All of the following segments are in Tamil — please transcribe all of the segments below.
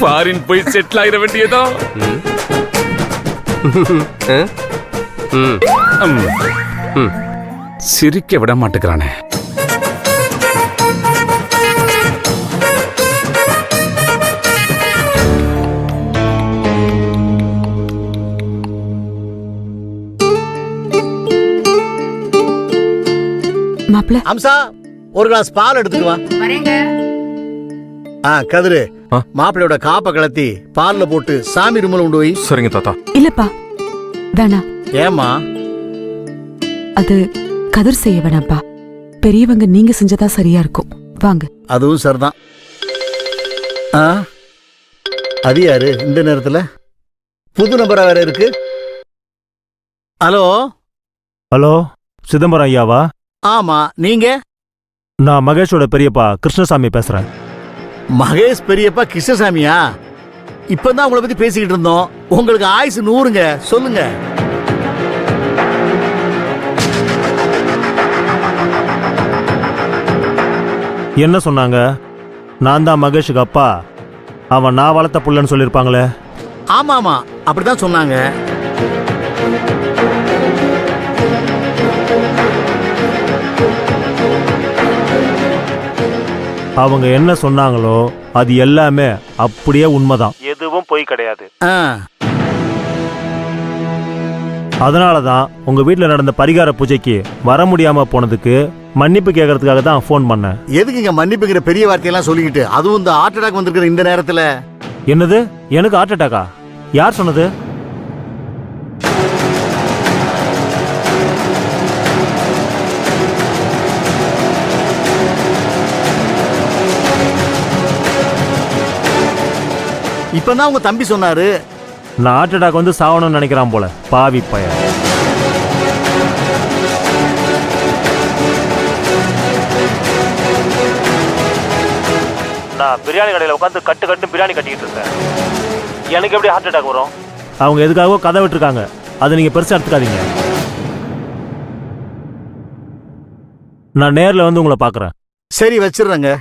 ஃபாரின் போய் செட்டில் ஆகிட வேண்டியதோ. சிரிக்க விட மாட்டேங்கிறானே. மாப்ள அம்சா, ஒரு கிளாஸ் பால் எடுத்துட்டு வா. கதிரு, மாப்பிள்ளையோட காப்ப கலத்தி பால்ல போட்டு சாமி ரூம்ல கொண்டு போய். சரிங்க தாத்தா. இல்லப்பா வேணாம். ஏமா? அது கதிர் செய்ய வேணாம்ப்பா. பெரியவங்க நீங்க செஞ்சதா சரியா இருக்கும். வாங்க. அதுவும் சரிதான். அது யாரு இந்த நேரத்துல? புது நம்பரா வேற இருக்கு. ஹலோ ஹலோ, சிதம்பரம் ஐயாவா? ஆமா, நீங்க? நான் மகேஷோட பெரியப்பா கிருஷ்ணசாமி பேசுறேன். மகேஷ் பெரியப்பா கிருஷ்ணசாமியா? இப்பதான் உங்களை பத்தி பேசிக்கிட்டு இருந்தோம். உங்களுக்கு ஆயுசு 100ங்க. சொல்லுங்க. என்ன சொன்னாங்க? நான் தான் மகேஷுக்கு அப்பா, அவன் நான் வளர்த்த புள்ளன்னு சொல்லியிருப்பாங்களே. ஆமா ஆமா, அப்படிதான் சொன்னாங்க. அவங்க என்ன சொன்னாங்களோ அது எல்லாமே அப்படியே உண்மைதான். எதுவும் பொய் கிடையாது. அதனாலதான் உங்க வீட்டுல நடந்த பரிகார பூஜைக்கு வர முடியாம போனதுக்கு மன்னிப்பு கேட்கறதுக்காக தான் ஃபோன் பண்ணேன். எதுக்குங்க மன்னிப்புங்கிற பெரிய வார்த்தையெல்லாம் சொல்லிக்கிட்டு, அதுவும் இந்த ஹார்ட் அட்டாக் வந்திருக்கிற இந்த நேரத்துல? என்னது, எனக்கு ஹார்ட் அட்டாக்கா? யார் சொன்னது? இப்பதான் உங்க தம்பி சொன்னாரு. நான் ஹார்ட் அட்டாக் வந்து சாவணும்னு நினைக்கிறான் போல, பாவி பையன். நான் பிரியாணி கடையில் உட்காந்து கட்டு பிரியாணி கட்டிக்கிட்டு இருக்கேன். எனக்கு எப்படி ஹார்ட் அட்டாக் வரும்? அவங்க எதுக்காகவோ கதை விட்டுருக்காங்க. அதை நீங்க பெருசா எடுத்துக்காதீங்க. நான் நேர்ல வந்து உங்களை பாக்குறேன். சரி, வச்சிடுறேங்க.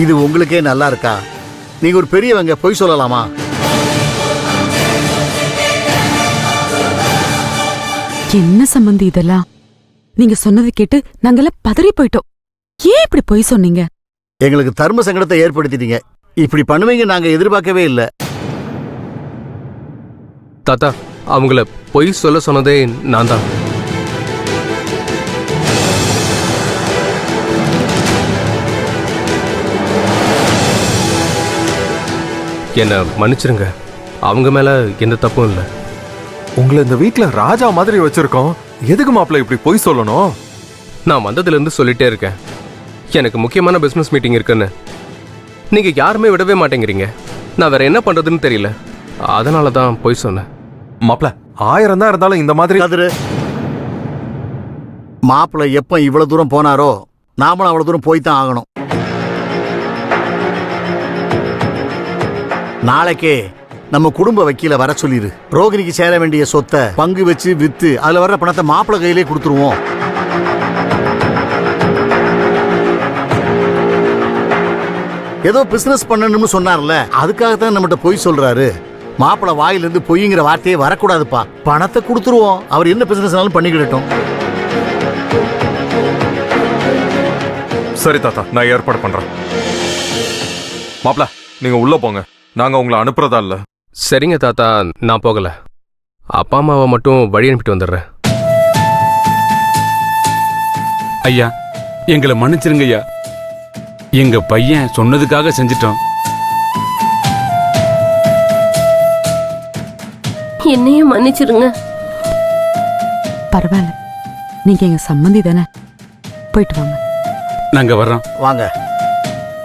இது உங்களுக்கே நல்லா இருக்கா? நீங்க ஒரு பெரியவங்க, பொய் சொல்லலாமா? என்ன சம்பந்தி இதெல்லாம்? நீங்க சொன்னதை கேட்டு நாங்கெல்லாம் பதறி போயிட்டோம். ஏன் இப்படி பொய் சொன்னீங்க? எங்களுக்கு தர்ம சங்கடத்தை ஏற்படுத்திட்டீங்க. இப்படி பண்ணுவீங்க நாங்க எதிர்பார்க்கவே இல்லை. தாத்தா, அவங்கள பொய் சொல்ல சொன்னதே நான் தான். என்ன மன்னிச்சிருங்க. அவங்க மேல எந்த தப்பும் இல்லை. உங்களை இந்த வீட்டுல ராஜா மாதிரி வச்சிருக்கோம். எதுக்கு மாப்பிள்ள இப்படி பொய் சொல்லணும்? நான் வந்ததுல இருந்து சொல்லிட்டே இருக்கேன், எனக்கு முக்கியமான பிசினஸ் மீட்டிங் இருக்குன்னு. நீங்க யாருமே விடவே மாட்டேங்கிறீங்க. நான் வேற என்ன பண்றதுன்னு தெரியல. அதனால தான் பொய் சொன்னேன். மாப்பிள்ள 1000 தான் இருந்தாலும் இந்த மாதிரி. கதிரு, மாப்பிள்ள எப்ப இவ்வளவு தூரம் போனாரோ நாமளும் அவ்வளவு தூரம் போய்தான் ஆகணும். நாளைக்கே நம்ம குடும்ப வக்கீல வர சொல்லிரு. ரோகிணிக்கு சேர வேண்டிய சொத்தை பங்கு வச்சு வித்து அதுல வர்ற பணத்தை மாப்பிள்ள கையிலே கொடுத்துருவோம். ஏதோ பிசினஸ் பண்ணணும்னு சொன்னார்ல, அதுக்காகத்தான் நம்மகிட்ட பொய் சொல்றாரு. மாப்பிள்ள வாயிலிருந்து பொய்ங்கிற வார்த்தையே வரக்கூடாதுப்பா. பணத்தை கொடுத்துருவோம், அவர் என்ன பிசினஸ்னாலும் பண்ணிக்கிடட்டும். சரி தாத்தா, நான் ஏற்பாடு பண்றேன். மாப்பிள்ள, நீங்க உள்ள போங்க. நாங்க உங்களை அனுப்புறதா இல்ல. சரிங்க தாத்தா, நான் போகல. அப்பா அம்மாவை மட்டும் வழி அனுப்பிட்டு வந்துடுறேன். ஐயா, எங்களை மன்னிச்சிருங்க ஐயா. எங்க பையன் சொன்னதுக்காக செஞ்சிட்டோம். என்னையும் மன்னிச்சிருங்க. பரவாயில்ல, நீங்க எங்க சம்மந்தி தானே. போயிட்டு வாங்க. நாங்க வர்றோம். வாங்க.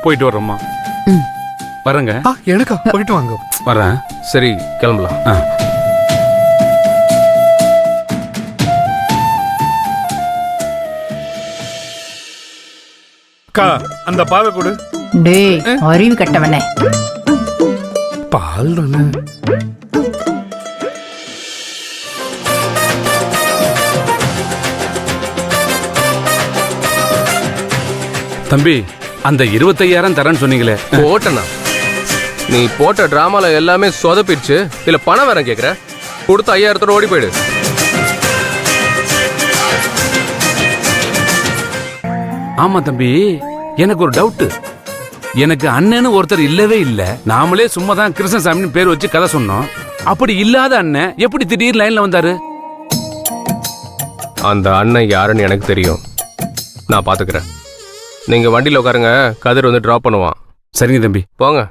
போயிட்டு வர்றோம்மா. வரங்க. எனக்கா? போயிட்டு வாங்க. வரேன். சரி, கிளம்பலாம். அக்கா, அந்த பாலை கொடு. டேய், அறிவு கட்டவனே. பால் தானே. தம்பி அந்த 25,000 தரேன்னு சொன்னீங்களே, போட்டனா நீ போட்ட டிராமால எல்லாமே சொதப்பிடுச்சு. இல்ல பணம் வேற கேக்குற? கொடுத்த 5,000 ஓடி போயிடு. ஆமா தம்பி, எனக்கு ஒரு டவுட். எனக்கு அண்ணன்னு ஒருத்தர் இல்லவே இல்ல. நாமளே சும்மா தான் கிருஷ்ணசாமின்னு பேர் வச்சு கதை சொன்னோம். அப்படி இல்லாத அண்ணன் எப்படி திடீர் லைன்ல வந்தாரு? அந்த அண்ணன் யாருன்னு எனக்கு தெரியும், நான் பாத்துக்கிறேன். நீங்க வண்டியில உட்காருங்க, கதிர் வந்து டிராப் பண்ணுவான். சரிங்க தம்பி. போங்க.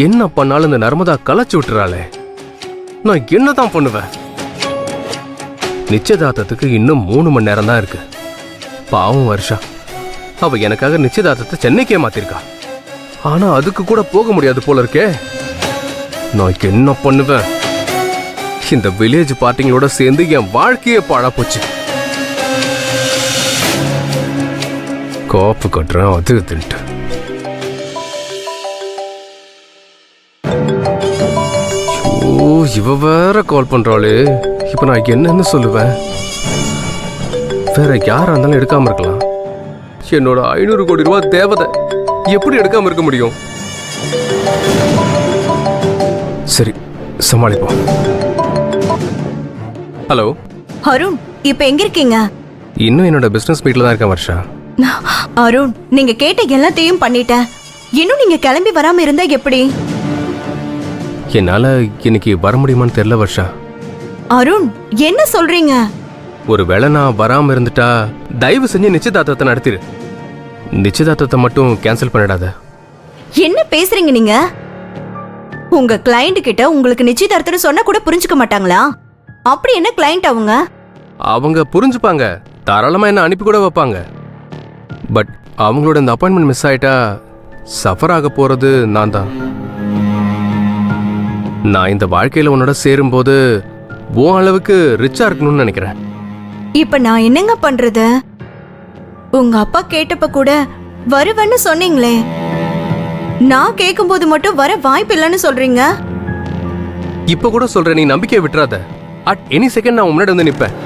என்ன பண்ணாலும் இந்த நர்மதா கலைச்சு விட்டுறாளே, நான் என்னதான் பண்ணுவேன்? நிச்சயதார்த்தத்துக்கு இன்னும் 3 மணி நேரம் தான் இருக்கு. பாவம் வருஷா, அவ எனக்காக நிச்சயதார்த்தத்தை சென்னைக்கே மாத்திருக்கா. ஆனா அதுக்கு கூட போக முடியாது போல இருக்கே. நான் என்ன பண்ணுவேன்? இந்த வில்லேஜ் பார்ட்டிங்களோட சேர்ந்து என் வாழ்க்கையே பாழா போச்சு. காப்பு கட்டுறேன் அது இதுன்ட்டு. இவ வேற கால் பண்றாளே, இப்ப நான் என்னன்னு சொல்லுவேன்? வேற யாரா இருந்தாலும் எடுக்காம இருக்கலாம். என்னோட 500 கோடி ரூபாய் தேவதை, எப்படி எடுக்காம இருக்க முடியும்? சரி, சமாளிப்போம். ஹலோ அருண், இப்ப எங்க இருக்கீங்க? இன்னும் என்னோட பிசினஸ் மீட்ல தான் இருக்கேன் வர்ஷா. அருண், நீங்க கேட்ட எல்லாத்தையும் பண்ணிட்டேன். இன்னும் நீங்க கிளம்பி வராம இருந்தா எப்படி? என்னால இன்னைக்கு வர முடியுமான்னு தெரியல வர்ஷா. அருண், என்ன சொல்றீங்க? ஒருவேளை நான் வராம இருந்துட்டா தயவு செஞ்சு நிச்சயதார்த்தத்தை நடத்திரு. நிச்சயதார்த்தத்தை மட்டும் கேன்சல் பண்ணிடாத. என்ன பேசுறீங்க நீங்க? உங்க கிளையண்ட் கிட்ட உங்களுக்கு நிச்சயதார்த்தம் சொன்னா கூட புரிஞ்சுக்க மாட்டாங்களா? அப்படி என்ன கிளையண்ட் அவங்க? அவங்க புரிஞ்சுப்பாங்க, தாராளமா என்ன அனுப்பி கூட வைப்பாங்க. பட் அவங்களோட இந்த அப்பாயின்மெண்ட் மிஸ் ஆயிட்டா சஃபர் ஆக போறது நான் தான். நான் இந்த வாழ்க்கையில உன்னோட சேரும்போது உன் அளவுக்கு ரிச்சா இருக்கணும்னு நினைக்கிறேன். இப்ப நான் என்னங்க பண்றது? உங்க அப்பா கேட்டப்ப கூட வருவேன்னு சொன்னீங்களே, நான் கேட்கும்போது மட்டும் வர வாய்ப்பு இல்லைன்னு சொல்றீங்க. இப்ப கூட சொல்றேன், நீ நம்பிக்கையை விட்டுறாத. அட் எனி செகண்ட் நான் முன்னாடி வந்து நிப்பேன்.